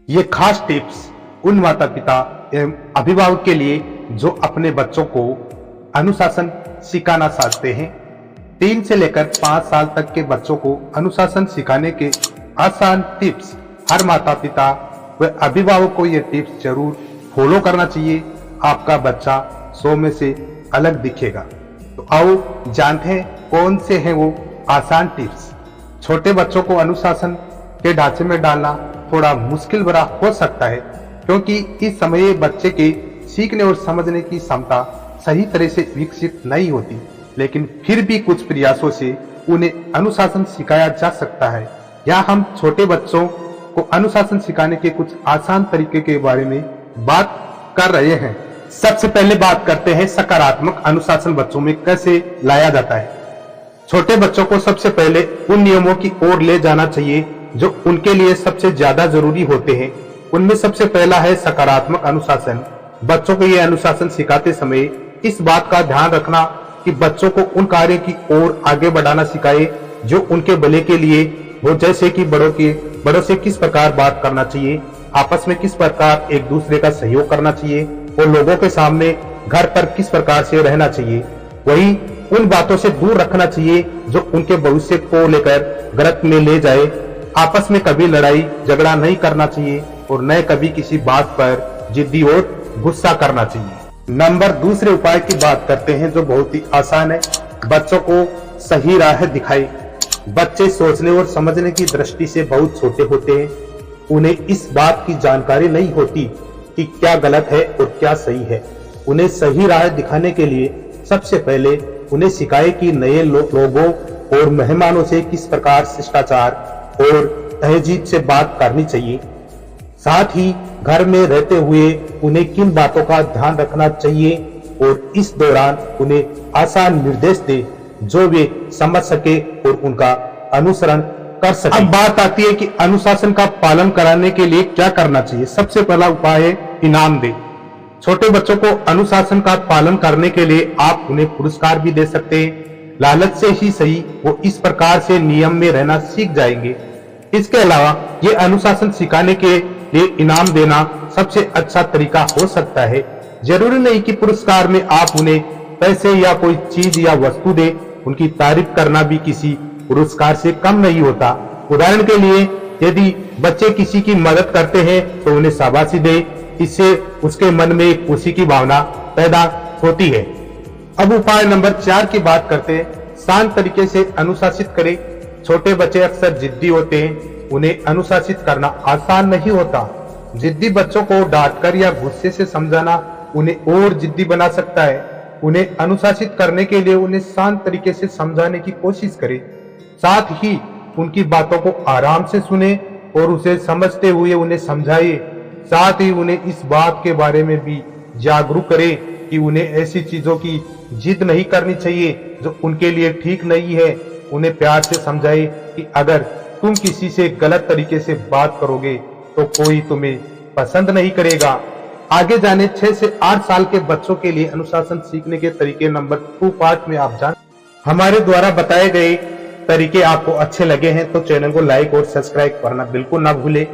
ये खास टिप्स उन माता पिता एवं अभिभावक के लिए जो अपने बच्चों को अनुशासन सिखाना चाहते हैं। 3 से लेकर 5 साल तक के बच्चों को अनुशासन सिखाने के आसान टिप्स हर माता पिता व अभिभावक को ये टिप्स जरूर फॉलो करना चाहिए। आपका बच्चा 100 में से अलग दिखेगा। तो आओ जानते हैं कौन से हैं वो आसान टिप्स। छोटे बच्चों को अनुशासन के ढांचे में डालना थोड़ा मुश्किल भरा हो सकता है, क्योंकि इस समय बच्चे के सीखने और समझने की क्षमता सही तरह से विकसित नहीं होती, लेकिन फिर भी कुछ प्रयासों से उन्हें अनुशासन सिखाया जा सकता है। यहाँ हम छोटे बच्चों को अनुशासन सिखाने के कुछ आसान तरीके के बारे में बात कर रहे हैं। सबसे पहले बात करते हैं सकारात्मक अनुशासन बच्चों में कैसे लाया जाता है। छोटे बच्चों को सबसे पहले उन नियमों की ओर ले जाना चाहिए जो उनके लिए सबसे ज्यादा जरूरी होते हैं। उनमें सबसे पहला है सकारात्मक अनुशासन। बच्चों को यह अनुशासन सिखाते समय इस बात का ध्यान रखना कि बच्चों को उन कार्यों की ओर आगे बढ़ाना सिखाए जो उनके भले के लिए हो, जैसे कि बड़ों से किस प्रकार बात करना चाहिए, आपस में किस प्रकार एक दूसरे का सहयोग करना चाहिए और लोगों के सामने घर पर किस प्रकार से रहना चाहिए। वही उन बातों से दूर रखना चाहिए जो उनके भविष्य को लेकर गलत में ले जाए। आपस में कभी लड़ाई झगड़ा नहीं करना चाहिए और न कभी किसी बात पर जिद्दी और गुस्सा करना चाहिए। दूसरे उपाय की बात करते हैं जो बहुत ही आसान है। बच्चों को सही राह दिखाए। बच्चे सोचने और समझने की दृष्टि से बहुत छोटे होते हैं। उन्हें इस बात की जानकारी नहीं होती कि क्या गलत है और क्या सही है। उन्हें सही राह दिखाने के लिए सबसे पहले उन्हें सिखाए कि नए लोगों और मेहमानों से किस प्रकार शिष्टाचार और तहजीब से बात करनी चाहिए। साथ ही घर में रहते हुए उन्हें किन बातों का ध्यान रखना चाहिए और इस दौरान उन्हें आसान निर्देश दे जो वे समझ सके और उनका अनुसरण कर सके। अब बात आती है कि अनुशासन का पालन कराने के लिए क्या करना चाहिए। सबसे पहला उपाय है इनाम दे। छोटे बच्चों को अनुशासन का पालन करने के लिए आप उन्हें पुरस्कार भी दे सकते हैं। लालच से ही सही वो इस प्रकार से नियम में रहना सीख जाएंगे। इसके अलावा ये अनुशासन सिखाने के लिए इनाम देना सबसे अच्छा तरीका हो सकता है। जरूरी नहीं कि पुरस्कार में आप उन्हें पैसे या कोई चीज या वस्तु दे। उनकी तारीफ करना भी किसी पुरस्कार से कम नहीं होता। उदाहरण के लिए यदि बच्चे किसी की मदद करते हैं तो उन्हें शाबाशी दे। इससे उसके मन में एक खुशी की भावना पैदा होती है। अब उपाय नंबर 4 की बात करते हैं। शांत तरीके से अनुशासित करें। छोटे बच्चे अक्सर जिद्दी होते हैं। उन्हें अनुशासित करना आसान नहीं होता। जिद्दी बच्चों को डांटकर या गुस्से से समझाना उन्हें और जिद्दी बना सकता है। उन्हें अनुशासित करने के लिए उन्हें शांत तरीके से समझाने की कोशिश करें। साथ ही उनकी बातों को आराम से सुने और उसे समझते हुए उन्हें समझाइए। साथ ही उन्हें इस बात के बारे में भी जागरूक करें कि उन्हें ऐसी चीजों की जिद नहीं करनी चाहिए जो उनके लिए ठीक नहीं है। उन्हें प्यार से समझाइए कि अगर तुम किसी से गलत तरीके से बात करोगे तो कोई तुम्हें पसंद नहीं करेगा। आगे जाने 6 से 8 साल के बच्चों के लिए अनुशासन सीखने के तरीके नंबर 2 पार्ट में आप जान। हमारे द्वारा बताए गए तरीके आपको अच्छे लगे हैं तो चैनल को लाइक और सब्सक्राइब करना बिल्कुल ना भूले।